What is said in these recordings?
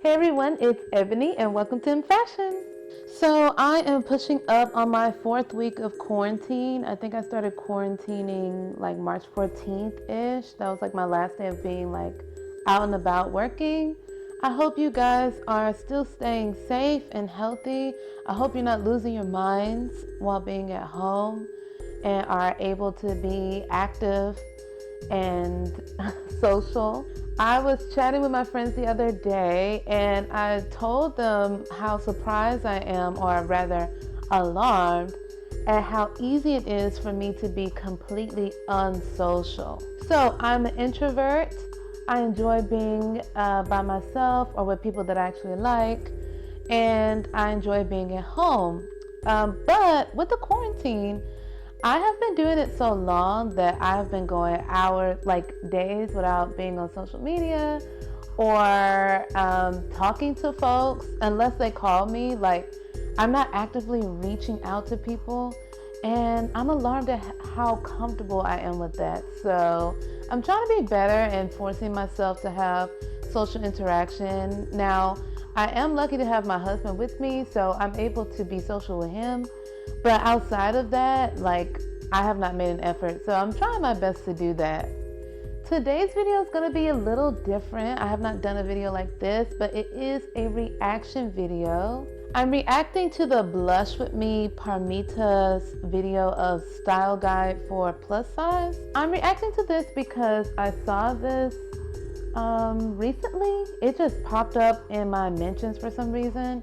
Hey everyone, it's Ebony and welcome to EMMFASHION. So I am pushing up on my 4th week of quarantine. I think I started quarantining like March 14th-ish. That was like my last day of being like out and about working. I hope you guys are still staying safe and healthy. I hope you're not losing your minds while being at home and are able to be active and social. I was chatting with my friends the other day and I told them how surprised I am, or rather alarmed, at how easy it is for me to be completely unsocial. So I'm an introvert. I enjoy being by myself or with people that I actually like, and I enjoy being at home. But with the quarantine, I have been doing it so long that I've been going hours, like days, without being on social media or talking to folks unless they call me. Like, I'm not actively reaching out to people, and I'm alarmed at how comfortable I am with that. So I'm trying to be better and forcing myself to have social interaction. Now, I am lucky to have my husband with me, so I'm able to be social with him. But outside of that, like, I have not made an effort. So I'm trying my best to do that. Today's video is going to be a little different. I have not done a video like this, but it is a reaction video. I'm reacting to the Blush With Me Parmita's video of style guide for plus size. I'm reacting to this because I saw this recently. It just popped up in my mentions for some reason.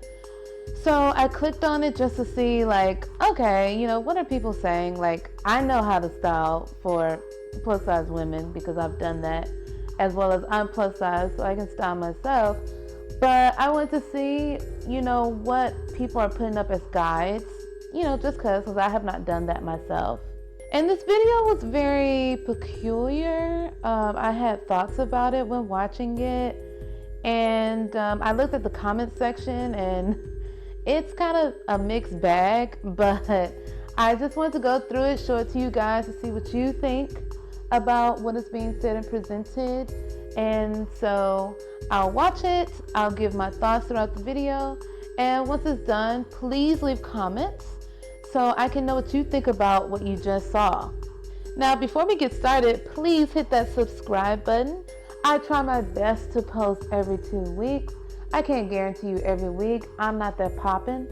So I clicked on it just to see, like, okay, you know, what are people saying? Like, I know how to style for plus size women because I've done that, as well as I'm plus size, so I can style myself. But I wanted to see, you know, what people are putting up as guides, you know, just because I have not done that myself. And this video was very peculiar. I had thoughts about it when watching it, and I looked at the comment section, and it's kind of a mixed bag, but I just wanted to go through it, show it to you guys to see what you think about what is being said and presented. And so I'll watch it, I'll give my thoughts throughout the video, and once it's done, please leave comments so I can know what you think about what you just saw. Now, before we get started, please hit that subscribe button. I try my best to post every 2 weeks. I can't guarantee you every week. I'm not that poppin',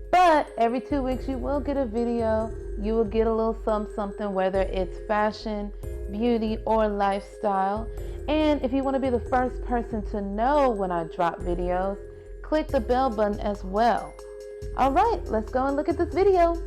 but every 2 weeks you will get a video. You will get a little something, whether it's fashion, beauty, or lifestyle. And if you want to be the first person to know when I drop videos, click the bell button as well. All right, let's go and look at this video.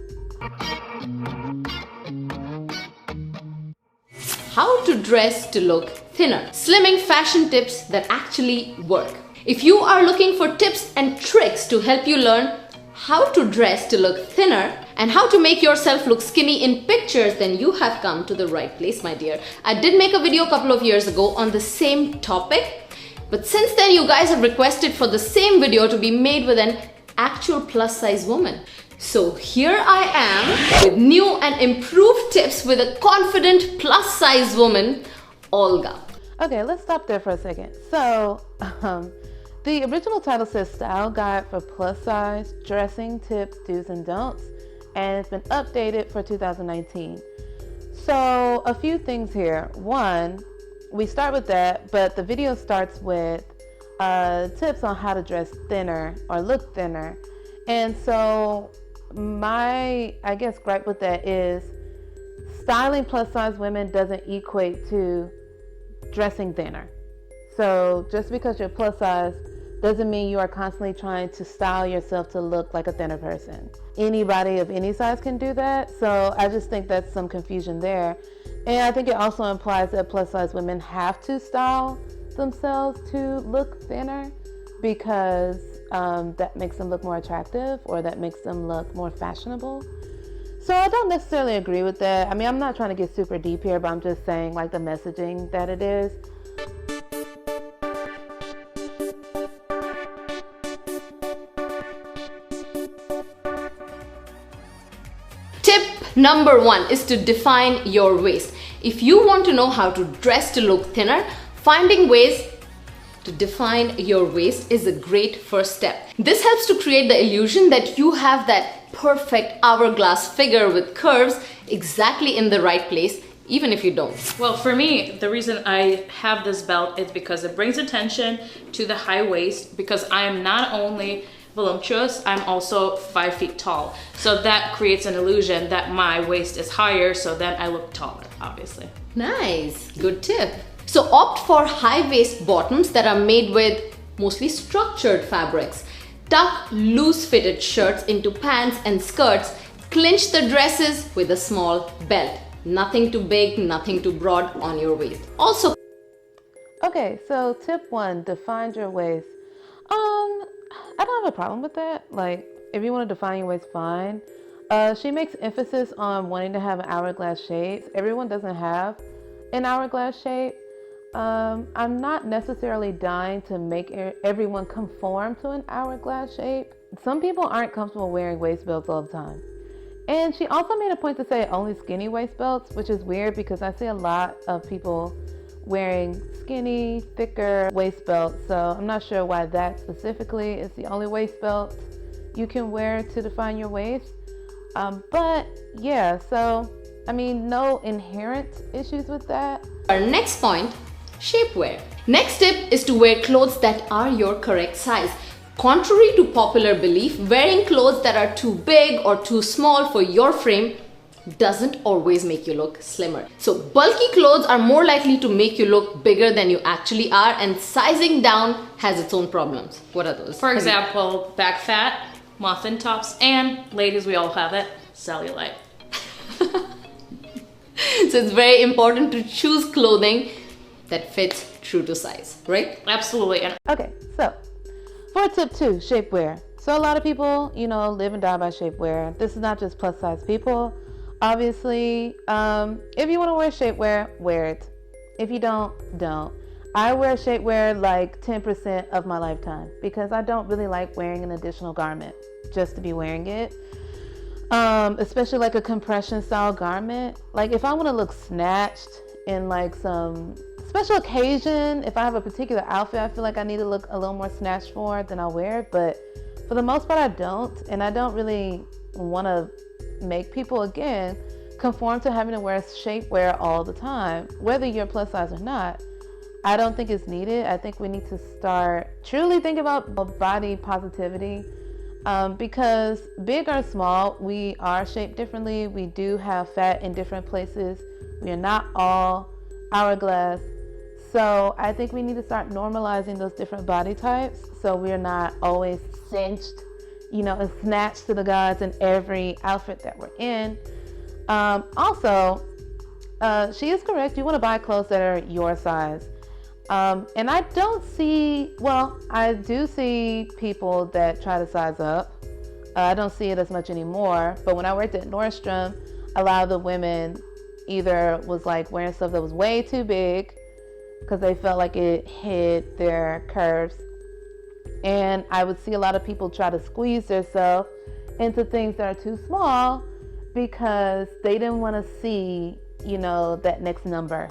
How to dress to look thinner. Slimming fashion tips that actually work. If you are looking for tips and tricks to help you learn how to dress to look thinner and how to make yourself look skinny in pictures, then you have come to the right place, my dear. I did make a video a couple of years ago on the same topic, but since then you guys have requested for the same video to be made with an actual plus size woman. So here I am with new and improved tips with a confident plus size woman, Olga. Okay, let's stop there for a second. So, the original title says Style Guide for Plus Size, Dressing Tips, Do's and Don'ts, and it's been updated for 2019. So a few things here. One, we start with that, but the video starts with tips on how to dress thinner or look thinner. And so my, I guess, gripe with that is styling plus size women doesn't equate to dressing thinner. So just because you're plus size doesn't mean you are constantly trying to style yourself to look like a thinner person. Anybody of any size can do that. So I just think that's some confusion there. And I think it also implies that plus size women have to style themselves to look thinner because that makes them look more attractive, or that makes them look more fashionable. So I don't necessarily agree with that. I mean, I'm not trying to get super deep here, but I'm just saying, like, the messaging that it is. Tip number 1 is to define your waist. If you want to know how to dress to look thinner, finding ways to define your waist is a great first step. This helps to create the illusion that you have that perfect hourglass figure with curves exactly in the right place, even if you don't. Well, for me, the reason I have this belt is because it brings attention to the high waist, because I am not only voluptuous, I'm also 5 feet tall. So that creates an illusion that my waist is higher, so then I look taller, obviously. Nice, good tip. So opt for high waist bottoms that are made with mostly structured fabrics. Tuck loose fitted shirts into pants and skirts. Clinch the dresses with a small belt. Nothing too big, nothing too broad on your waist. Also, Okay, so tip 1, define your waist. I don't have a problem with that. Like, if you want to define your waist, fine. She makes emphasis on wanting to have an hourglass shape. Everyone doesn't have an hourglass shape. I'm not necessarily dying to make everyone conform to an hourglass shape. Some people aren't comfortable wearing waist belts all the time. And she also made a point to say only skinny waist belts, which is weird because I see a lot of people wearing skinny, thicker waist belts. So I'm not sure why that specifically is the only waist belt you can wear to define your waist. But yeah, so I mean, no inherent issues with that. our next point, shapewear. Next tip is to wear clothes that are your correct size. Contrary to popular belief, wearing clothes that are too big or too small for your frame doesn't always make you look slimmer. So bulky clothes are more likely to make you look bigger than you actually are, and sizing down has its own problems. What are those? For example, back fat, muffin tops, and ladies, we all have it, cellulite. So it's very important to choose clothing that fits true to size, right? Absolutely. And Okay, so for tip 2, shapewear. So a lot of people, live and die by shapewear. This is not just plus size people. Obviously, if you want to wear shapewear, wear it. If you don't. I wear shapewear like 10% of my lifetime because I don't really like wearing an additional garment just to be wearing it. Especially like a compression style garment. Like if I want to look snatched in like some special occasion, if I have a particular outfit I feel like I need to look a little more snatched for, then I'll wear it. But for the most part I don't, and I don't really want to make people again conform to having to wear shapewear all the time, whether you're plus size or not. I don't think it's needed. I think we need to start truly thinking about body positivity, because big or small, we are shaped differently. We do have fat in different places. We are not all hourglass. So I think we need to start normalizing those different body types so we're not always cinched, and snatched to the gods in every outfit that we're in. Also, she is correct. You want to buy clothes that are your size. And I do see people that try to size up. I don't see it as much anymore. But when I worked at Nordstrom, a lot of the women either was like wearing stuff that was way too big because they felt like it hid their curves. And I would see a lot of people try to squeeze themselves into things that are too small because they didn't want to see, that next number.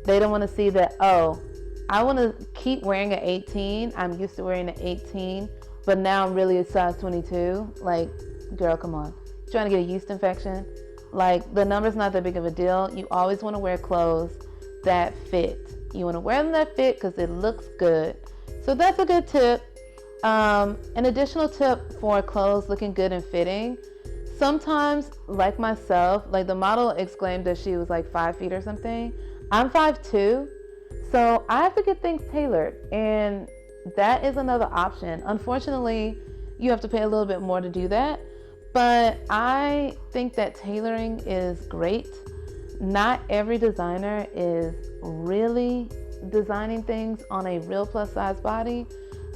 They don't want to see that, I want to keep wearing an 18. I'm used to wearing an 18, but now I'm really a size 22. Like, girl, come on. You're trying to get a yeast infection? Like, the number's not that big of a deal. You always want to wear clothes that fit. You want to wear them that fit because it looks good. So that's a good tip. An additional tip for clothes looking good and fitting. Sometimes, like myself, like the model exclaimed that she was like 5 feet or something. I'm 5'2", so I have to get things tailored, and that is another option. Unfortunately, you have to pay a little bit more to do that, but I think that tailoring is great. Not every designer is really designing things on a real plus size body,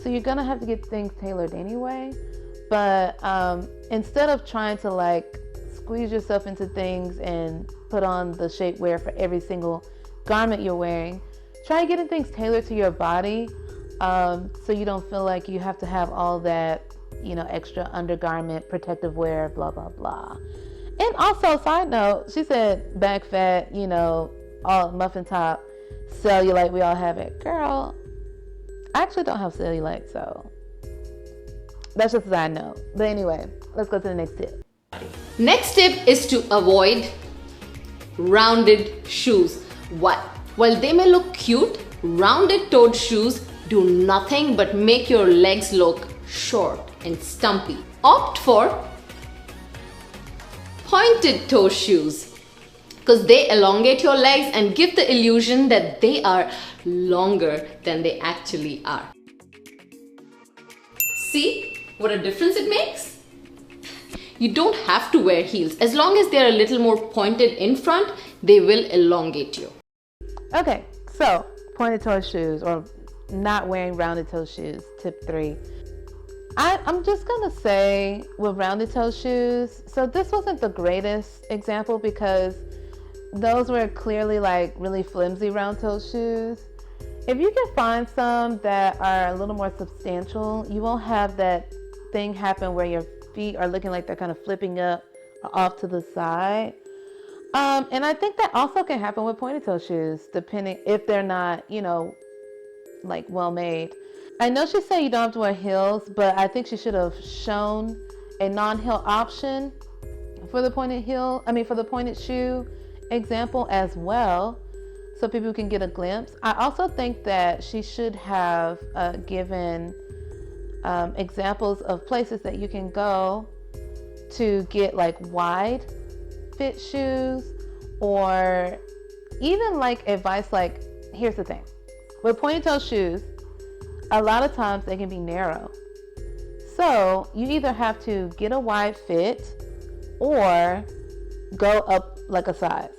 so you're gonna have to get things tailored anyway. But instead of trying to like squeeze yourself into things and put on the shapewear for every single garment you're wearing, try getting things tailored to your body, so you don't feel like you have to have all that, extra undergarment, protective wear, blah, blah, blah. And also, side note, she said back fat, all muffin top, cellulite, we all have it. Girl, I actually don't have cellulite, so that's just a side note. But anyway, let's go to the next tip. Next tip is to avoid rounded shoes. While they may look cute, rounded toed shoes do nothing but make your legs look short and stumpy. Opt for pointed toe shoes because they elongate your legs and give the illusion that they are longer than they actually are. See what a difference it makes? You don't have to wear heels. As long as they're a little more pointed in front, they will elongate you. Okay, so pointed toe shoes or not wearing rounded toe shoes, tip 3. I'm just gonna say with rounded toe shoes, so this wasn't the greatest example because those were clearly like really flimsy round toe shoes. If you can find some that are a little more substantial, you won't have that thing happen where your feet are looking like they're kind of flipping up or off to the side. And I think that also can happen with pointed toe shoes, depending if they're not, like well made. I know she said you don't have to wear heels, but I think she should have shown a non-heel option for the pointed shoe example as well, so people can get a glimpse. I also think that she should have given examples of places that you can go to get like wide fit shoes, or even like advice like, here's the thing, with pointed toe shoes, a lot of times they can be narrow. So you either have to get a wide fit or go up like a size.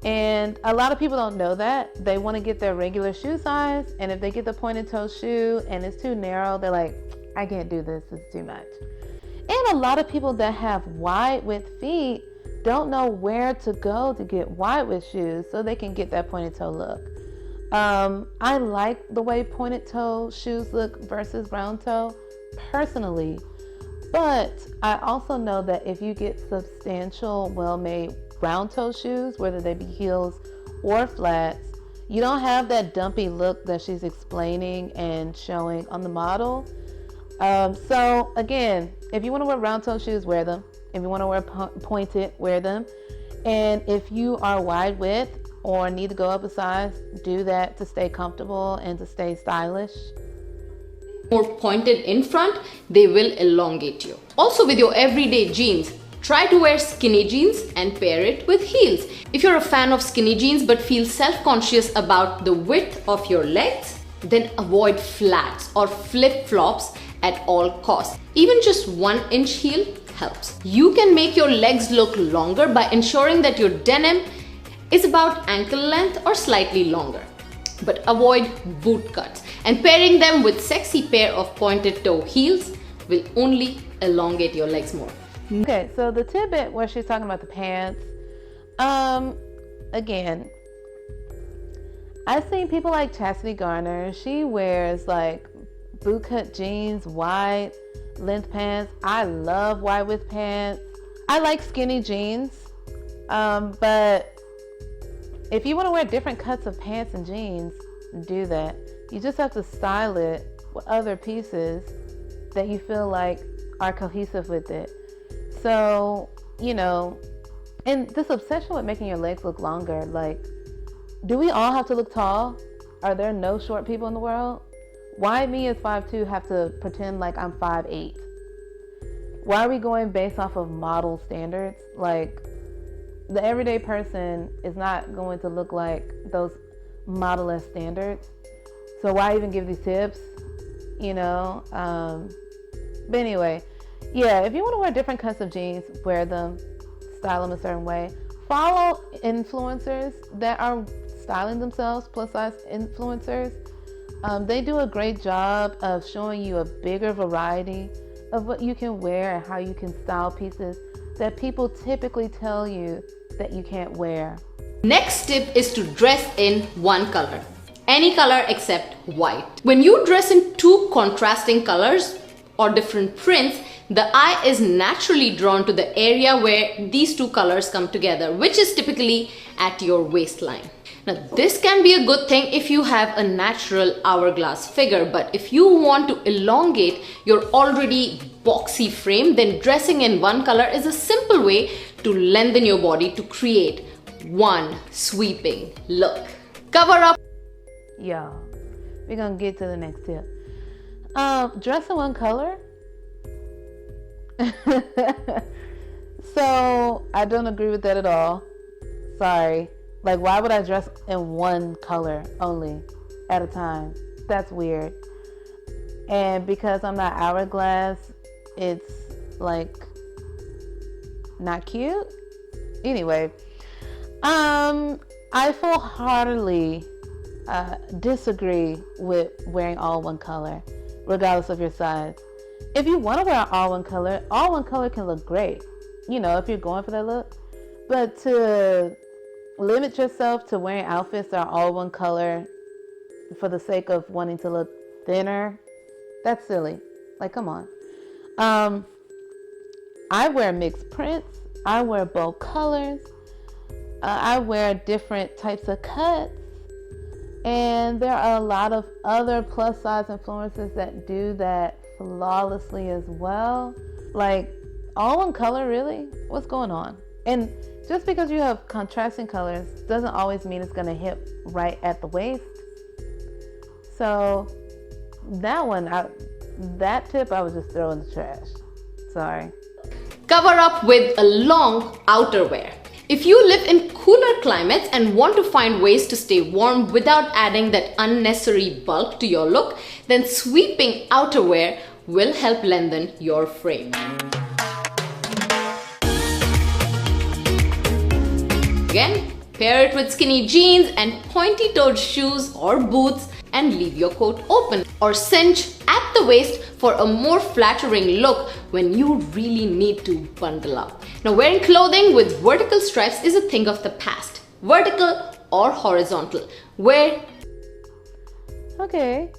And a lot of people don't know that. They want to get their regular shoe size, and if they get the pointed toe shoe and it's too narrow, they're like, I can't do this, it's too much. And a lot of people that have wide width feet don't know where to go to get wide width shoes so they can get that pointed toe look. I like the way pointed toe shoes look versus round toe personally, but I also know that if you get substantial, well-made round toe shoes, whether they be heels or flats, you don't have that dumpy look that she's explaining and showing on the model. So again, if you want to wear round toe shoes, wear them. If you want to wear pointed, wear them. And if you are wide width or need to go up a size, do that to stay comfortable and to stay stylish. More pointed in front, they will elongate you. Also with your everyday jeans, try to wear skinny jeans and pair it with heels. If you're a fan of skinny jeans but feel self-conscious about the width of your legs, then avoid flats or flip-flops at all costs. Even just 1-inch heel helps. You can make your legs look longer by ensuring that your denim is about ankle length or slightly longer. But avoid boot cuts, and pairing them with sexy pair of pointed toe heels will only elongate your legs more. Okay, so the tidbit where she's talking about the pants, again, I've seen people like Chastity Garner. She wears like bootcut jeans, wide length pants. I love wide width pants. I like skinny jeans, but if you want to wear different cuts of pants and jeans, do that. You just have to style it with other pieces that you feel like are cohesive with it. So, and this obsession with making your legs look longer, like, do we all have to look tall? Are there no short people in the world? Why me as 5'2" have to pretend like I'm 5'8"? Why are we going based off of model standards? Like, the everyday person is not going to look like those model-esque standards. So why even give these tips? But anyway, yeah, if you want to wear different cuts of jeans, wear them, style them a certain way. Follow influencers that are styling themselves, plus size influencers. They do a great job of showing you a bigger variety of what you can wear and how you can style pieces that people typically tell you that you can't wear. Next tip is to dress in one color. Any color except white. When you dress in two contrasting colors or different prints, the eye is naturally drawn to the area where these two colors come together, which is typically at your waistline. Now, this can be a good thing if you have a natural hourglass figure, but if you want to elongate your already boxy frame, then dressing in one color is a simple way to lengthen your body to create one sweeping look. Cover up. Y'all, we're gonna get to the next tip. Dress in one color. So I don't agree with that at all. Sorry. Like, why would I dress in one color only at a time? That's weird. And because I'm not hourglass, it's like not cute. Anyway, I full-heartedly disagree with wearing all one color, regardless of your size. If you want to wear all one color can look great, you know, if you're going for that look. But to limit yourself to wearing outfits that are all one color for the sake of wanting to look thinner, that's silly. Like, come on. I wear mixed prints. I wear bold colors. I wear different types of cuts. And there are a lot of other plus size influencers that do that flawlessly as well. Like, all one color, really? What's going on? And just because you have contrasting colors doesn't always mean it's gonna hit right at the waist. So that tip I would just throw in the trash. Sorry. Cover up with a long outerwear. If you live in cooler climates and want to find ways to stay warm without adding that unnecessary bulk to your look, then sweeping outerwear will help lengthen your frame. Again, pair it with skinny jeans and pointy-toed shoes or boots and leave your coat open, or cinch at the waist for a more flattering look when you really need to bundle up. Now, wearing clothing with vertical stripes is a thing of the past. Vertical or horizontal. Okay,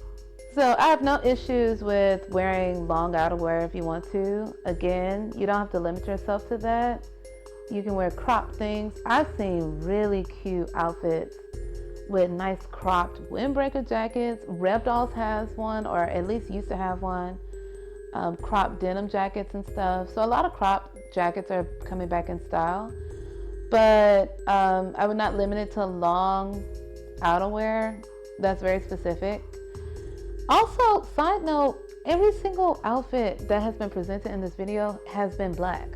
so I have no issues with wearing long outerwear if you want to. Again, you don't have to limit yourself to that. You can wear crop things. I've seen really cute outfits with nice cropped windbreaker jackets. Rev Dolls has one, or at least used to have one. Cropped denim jackets and stuff. So a lot of cropped jackets are coming back in style. But I would not limit it to long outerwear. That's very specific. Also, side note, every single outfit that has been presented in this video has been black.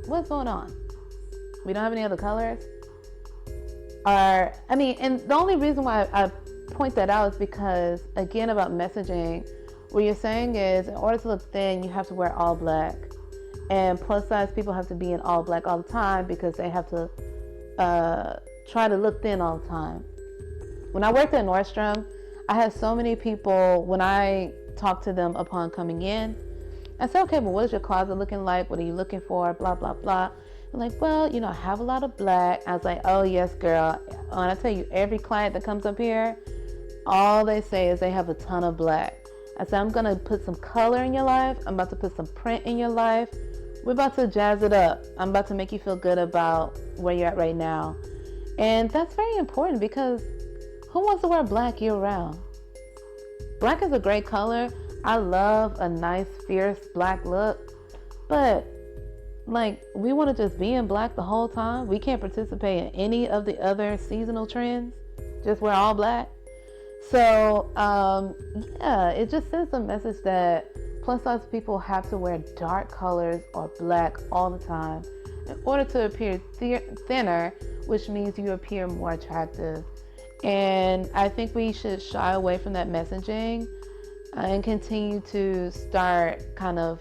What's going on? We don't have any other colors? And the only reason why I point that out is because, again, about messaging, what you're saying is, in order to look thin, you have to wear all black. And plus size people have to be in all black all the time because they have to try to look thin all the time. When I worked at Nordstrom, I had so many people, when I talked to them upon coming in, I said, okay, but what is your closet looking like? What are you looking for? Blah, blah, blah. I'm like, well, you know, I have a lot of black. I was like, oh, yes, girl. And I tell you, every client that comes up here, all they say is they have a ton of black. I said, I'm going to put some color in your life. I'm about to put some print in your life. We're about to jazz it up. I'm about to make you feel good about where you're at right now. And that's very important because who wants to wear black year round? Black is a great color. I love a nice, fierce black look. But like, we want to just be in black the whole time. We can't participate in any of the other seasonal trends. Just wear all black. So, yeah, it just sends a message that plus size people have to wear dark colors or black all the time in order to appear thinner, which means you appear more attractive. And I think we should shy away from that messaging and continue to start kind of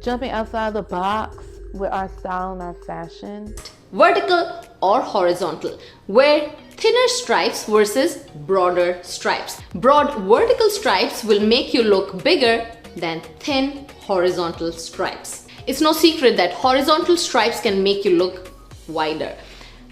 jumping outside the box with our style and our fashion. Vertical or horizontal. Wear thinner stripes versus broader stripes. Broad vertical stripes will make you look bigger than thin horizontal stripes. It's no secret that horizontal stripes can make you look wider.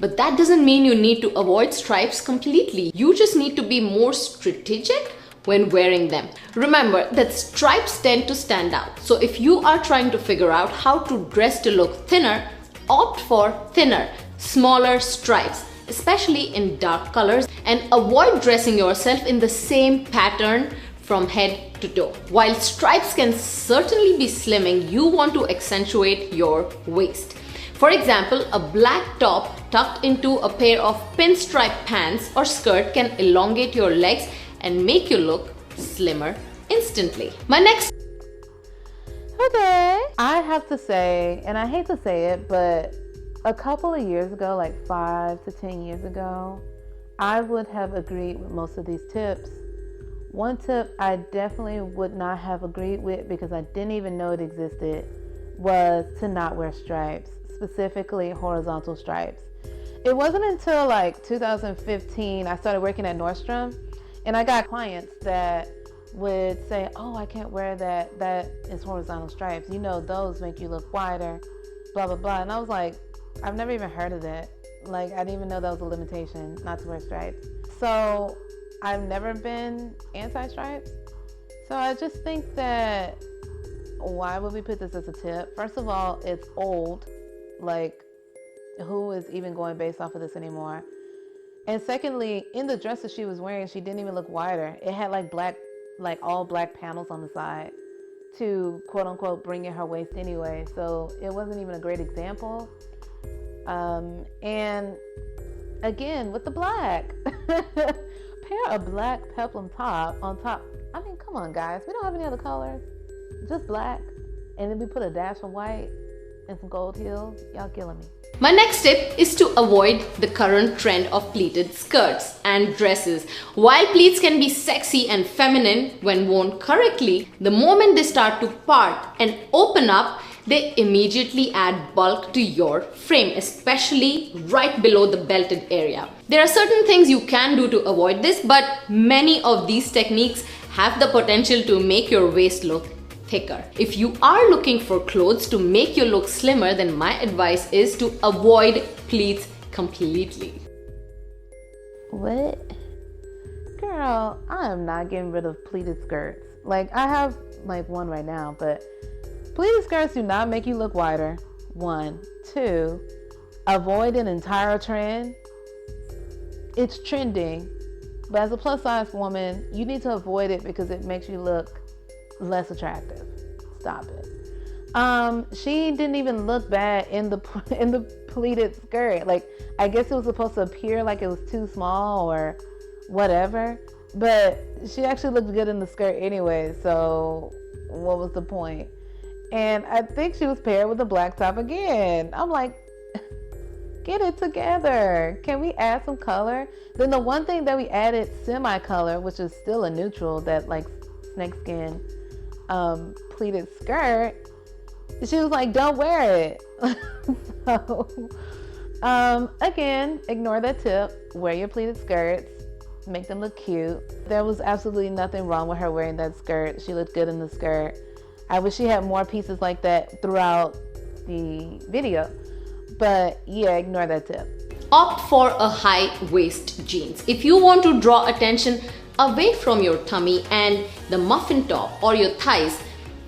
But that doesn't mean you need to avoid stripes completely. You just need to be more strategic when wearing them. Remember that stripes tend to stand out. So if you are trying to figure out how to dress to look thinner, opt for thinner, smaller stripes. especially in dark colors, and avoid dressing yourself in the same pattern from head to toe. While stripes can certainly be slimming, you want to accentuate your waist. For example, a black top tucked into a pair of pinstripe pants or skirt can elongate your legs and make you look slimmer instantly. My next Okay, I have to say, and I hate to say it, but a couple of years ago, like 5 to 10 years ago, I would have agreed with most of these tips. One tip I definitely would not have agreed with because I didn't even know it existed was to not wear stripes, specifically horizontal stripes. It wasn't until like 2015 I started working at Nordstrom, and I got clients that would say, oh, I can't wear that is horizontal stripes. You know, those make you look wider, blah, blah, blah. And I was like, I've never even heard of that. Like, I didn't even know that was a limitation, not to wear stripes. So I've never been anti-stripes. So I just think that, why would we put this as a tip? First of all, it's old. Like, who is even going based off of this anymore? And secondly, in the dress that she was wearing, she didn't even look wider. It had like all black panels on the side to quote unquote bring in her waist anyway. So it wasn't even a great example. And again, with the black, pair a black peplum top on top. I mean, come on guys, we don't have any other colors, just black. And then we put a dash of white and some gold heels. Y'all killing me. My next tip is to avoid the current trend of pleated skirts and dresses. While pleats can be sexy and feminine when worn correctly, the moment they start to part and open up, they immediately add bulk to your frame, especially right below the belted area. There are certain things you can do to avoid this, but many of these techniques have the potential to make your waist look thicker. If you are looking for clothes to make you look slimmer, then my advice is to avoid pleats completely. What? Girl, I am not getting rid of pleated skirts. Like, I have like one right now, but pleated skirts do not make you look wider. 1. 2, avoid an entire trend. It's trending, but as a plus size woman, you need to avoid it because it makes you look less attractive. Stop it. She didn't even look bad in the pleated skirt. Like, I guess it was supposed to appear like it was too small or whatever, but she actually looked good in the skirt anyway, so what was the point? And I think she was paired with a black top again. I'm like, get it together. Can we add some color? Then the one thing that we added semi-color, which is still a neutral, that like snakeskin pleated skirt, she was like, don't wear it. So again, ignore that tip. Wear your pleated skirts, make them look cute. There was absolutely nothing wrong with her wearing that skirt. She looked good in the skirt. I wish she had more pieces like that throughout the video, but yeah, ignore that tip. Opt for a high waist jeans. If you want to draw attention away from your tummy and the muffin top or your thighs,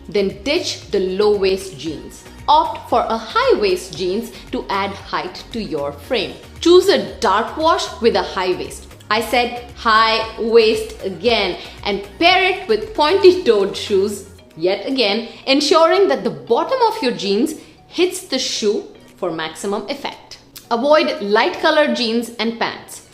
then ditch the low waist jeans. Opt for a high waist jeans to add height to your frame. Choose a dark wash with a high waist. I said high waist again, and pair it with pointy-toed shoes yet again, ensuring that the bottom of your jeans hits the shoe for maximum effect. Avoid light colored jeans and pants.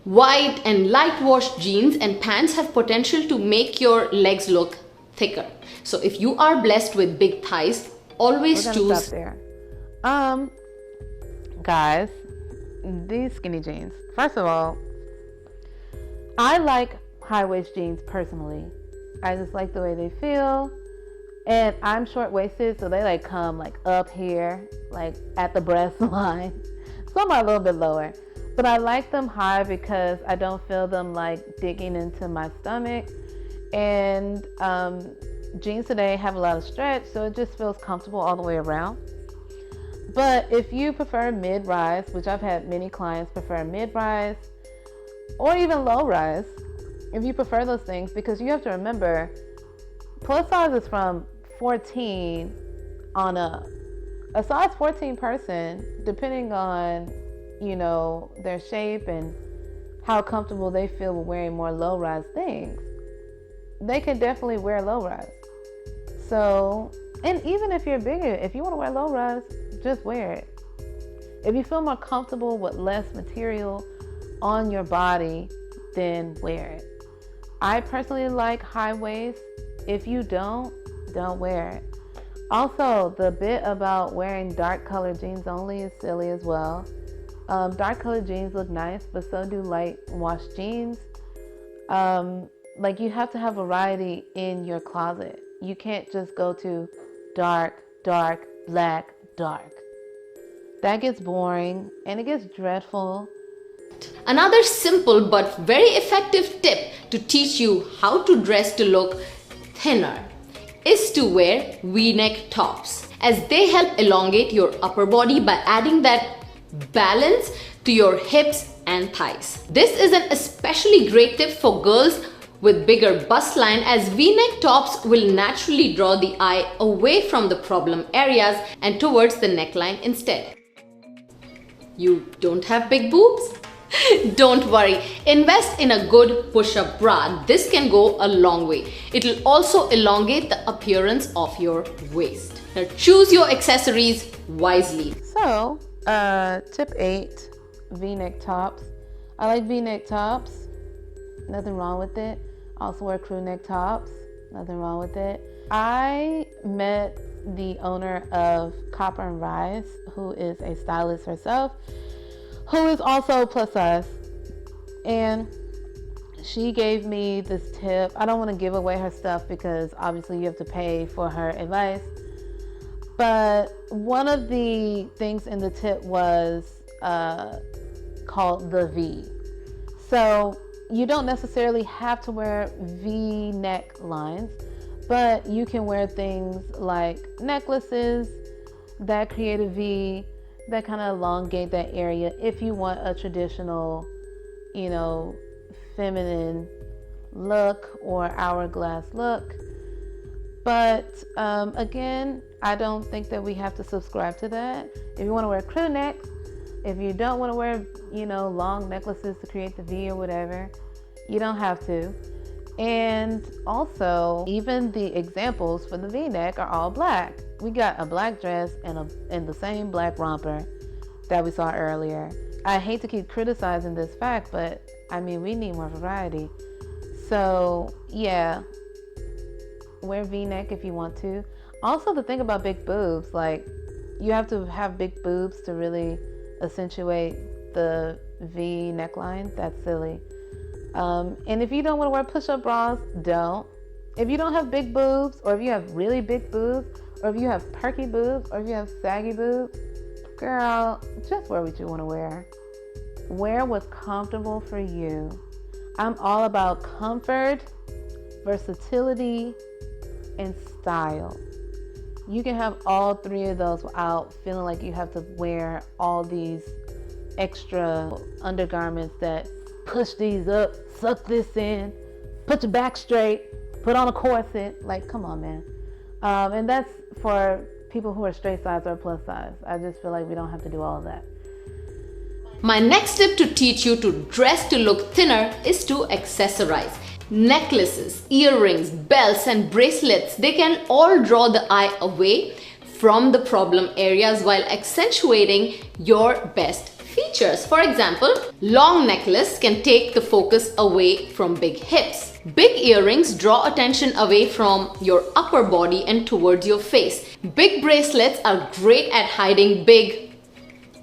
White and light washed jeans and pants have potential to make your legs look thicker. So if you are blessed with big thighs, always choose. Stop there. Guys, these skinny jeans. First of all, I like high waist jeans personally. I just like the way they feel. And I'm short waisted, so they like come like up here, like at the breast line. Some are a little bit lower. But I like them high because I don't feel them like digging into my stomach. And jeans today have a lot of stretch, so it just feels comfortable all the way around. But if you prefer mid-rise, which I've had many clients prefer mid-rise or even low-rise, if you prefer those things, because you have to remember, plus size is from 14 on up. A size 14 person, depending on you know, their shape and how comfortable they feel with wearing more low-rise things, they can definitely wear low-rise. So, and even if you're bigger, if you want to wear low-rise, just wear it. If you feel more comfortable with less material on your body, then wear it. I personally like high waist. If you don't wear it. Also, the bit about wearing dark colored jeans only is silly as well. Dark colored jeans look nice, but so do light washed jeans. Like, you have to have variety in your closet. You can't just go to dark, dark, black, dark. That gets boring and it gets dreadful. Another simple but very effective tip to teach you how to dress to look thinner is to wear V-neck tops, as they help elongate your upper body by adding that balance to your hips and thighs. This is an especially great tip for girls with bigger bust line, as V-neck tops will naturally draw the eye away from the problem areas and towards the neckline instead. You don't have big boobs? Don't worry, invest in a good push-up bra. This can go a long way. It will also elongate the appearance of your waist. Now choose your accessories wisely. So, tip 8, V-neck tops. I like V-neck tops. Nothing wrong with it. Also wear crew neck tops. Nothing wrong with it. I met the owner of Copper and Rise, who is a stylist herself, who is also plus size, and she gave me this tip. I don't want to give away her stuff because obviously you have to pay for her advice, but one of the things in the tip was called the V. So you don't necessarily have to wear V-neck lines, but you can wear things like necklaces that create a V, that kind of elongate that area if you want a traditional, you know, feminine look or hourglass look. But again, I don't think that we have to subscribe to that. If you want to wear crew necks, if you don't want to wear, you know, long necklaces to create the V or whatever, you don't have to. And also, even the examples for the V-neck are all black. We got a black dress and the same black romper that we saw earlier. I hate to keep criticizing this fact, but I mean, we need more variety. So yeah, wear V-neck if you want to. Also, the thing about big boobs, like, you have to have big boobs to really accentuate the V neckline. That's silly. And if you don't want to wear push-up bras, don't. If you don't have big boobs, or if you have really big boobs, or if you have perky boobs, or if you have saggy boobs, girl, just wear what you want to wear. Wear what's comfortable for you. I'm all about comfort, versatility, and style. You can have all three of those without feeling like you have to wear all these extra undergarments that push these up, suck this in, put your back straight, put on a corset. Like, come on, man. And that's for people who are straight size or plus size. I just feel like we don't have to do all of that. My next tip to teach you to dress to look thinner is to accessorize. Necklaces, earrings, belts, and bracelets, they can all draw the eye away from the problem areas while accentuating your best features. For example, long necklace can take the focus away from big hips. Big earrings draw attention away from your upper body and towards your face. Big bracelets are great at hiding big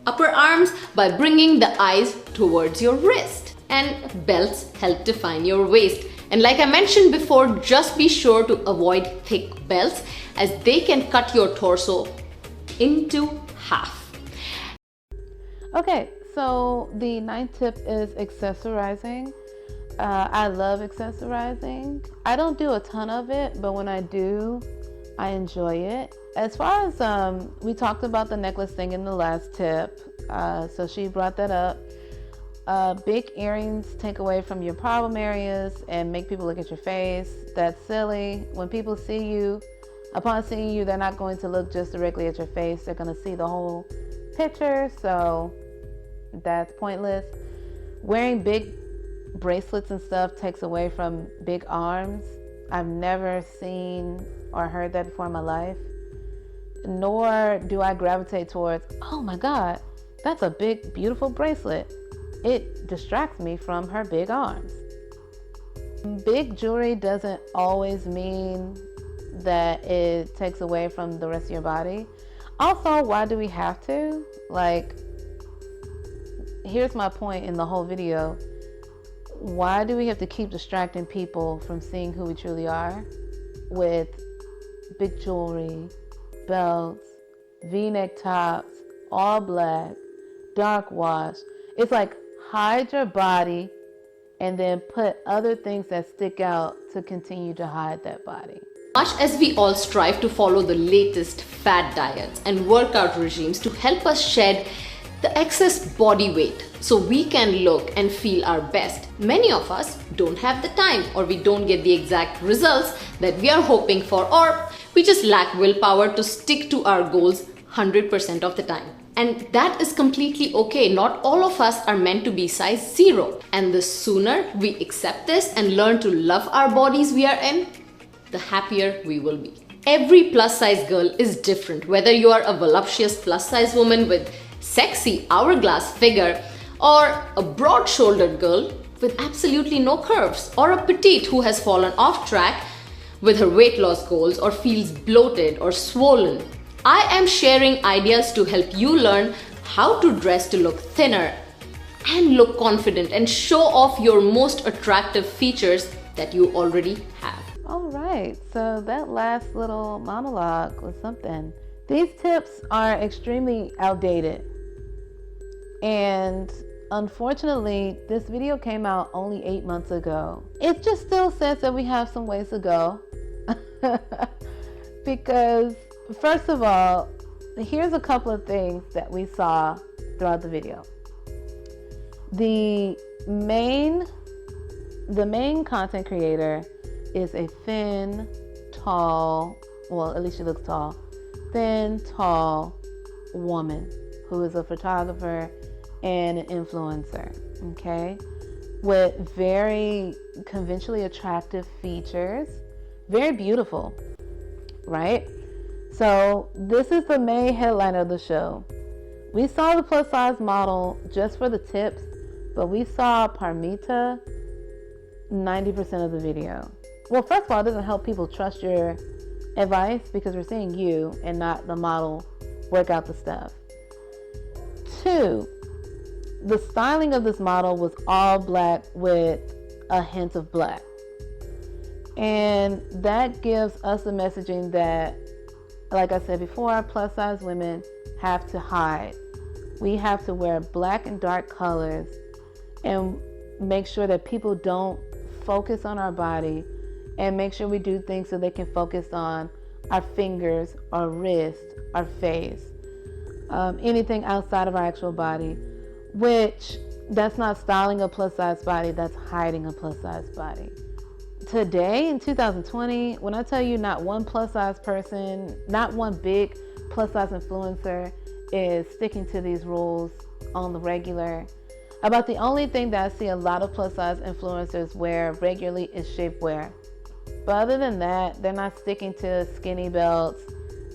upper arms by bringing the eyes towards your wrist. And belts help define your waist. And like I mentioned before, just be sure to avoid thick belts, as they can cut your torso into half. Okay, so the 9th tip is accessorizing. I love accessorizing. I don't do a ton of it, but when I do, I enjoy it. As far as, we talked about the necklace thing in the last tip, so she brought that up. Big earrings take away from your problem areas and make people look at your face. That's silly. When people see you, upon seeing you, they're not going to look just directly at your face. They're going to see the whole picture. So that's pointless. Wearing big bracelets and stuff takes away from big arms. I've never seen or heard that before in my life. Nor do I gravitate towards, oh my God, that's a big, beautiful bracelet. It distracts me from her big arms. Big jewelry doesn't always mean that it takes away from the rest of your body. Also, why do we have to? Like, here's my point in the whole video. Why do we have to keep distracting people from seeing who we truly are with big jewelry, belts, V-neck tops, all black, dark wash? It's like, hide your body and then put other things that stick out to continue to hide that body. Much as we all strive to follow the latest fad diets and workout regimes to help us shed the excess body weight so we can look and feel our best, many of us don't have the time, or we don't get the exact results that we are hoping for, or we just lack willpower to stick to our goals 100% of the time. And that is completely okay. Not all of us are meant to be size 0. And the sooner we accept this and learn to love our bodies we are in, the happier we will be. Every plus size girl is different, whether you are a voluptuous plus size woman with sexy hourglass figure, or a broad shouldered girl with absolutely no curves, or a petite who has fallen off track with her weight loss goals or feels bloated or swollen. I am sharing ideas to help you learn how to dress to look thinner and look confident and show off your most attractive features that you already have. All right, so that last little monologue was something. These tips are extremely outdated. And unfortunately, this video came out only 8 months ago. It just still says that we have some ways to go. Because first of all, here's a couple of things that we saw throughout the video. The main content creator is a thin, tall, well, at least she looks tall, thin, tall woman who is a photographer and an influencer, okay? With very conventionally attractive features, very beautiful, right? So this is the main headline of the show. We saw the plus size model just for the tips, but we saw Parmita 90% of the video. Well, first of all, it doesn't help people trust your advice because we're seeing you and not the model work out the stuff. 2, the styling of this model was all black with a hint of black. And that gives us the messaging that, like I said before, plus size women have to hide. We have to wear black and dark colors and make sure that people don't focus on our body, and make sure we do things so they can focus on our fingers, our wrist, our face, anything outside of our actual body, which that's not styling a plus size body, that's hiding a plus size body. Today in 2020, when I tell you not one plus size person, not one big plus size influencer is sticking to these rules on the regular, about the only thing that I see a lot of plus size influencers wear regularly is shapewear. But other than that, they're not sticking to skinny belts,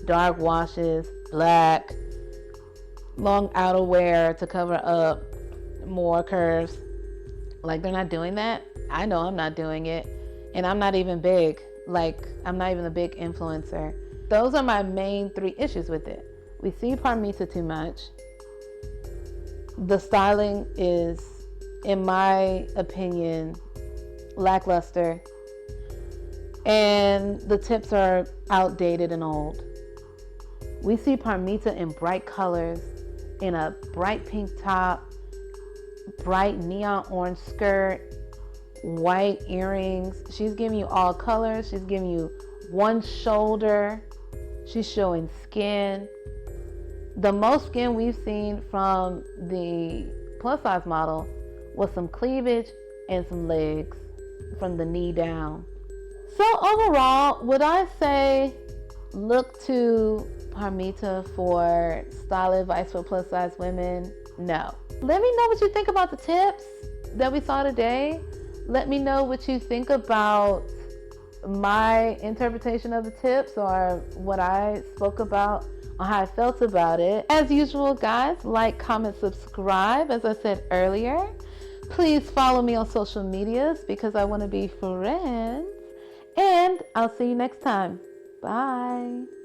dark washes, black, long outerwear to cover up more curves. Like, they're not doing that. I know I'm not doing it. And I'm not even big. Like, I'm not even a big influencer. Those are my main 3 issues with it. We see Parmita too much. The styling is, in my opinion, lackluster. And the tips are outdated and old. We see Parmita in bright colors, in a bright pink top, bright neon orange skirt, white earrings. She's giving you all colors. She's giving you one shoulder. She's showing skin. The most skin we've seen from the plus size model was some cleavage and some legs from the knee down. So overall, would I say look to Parmita for style advice for plus size women? No. Let me know what you think about the tips that we saw today. Let me know what you think about my interpretation of the tips or what I spoke about on how I felt about it. As usual, guys, like, comment, subscribe. As I said earlier, please follow me on social medias because I want to be friends. And I'll see you next time. Bye.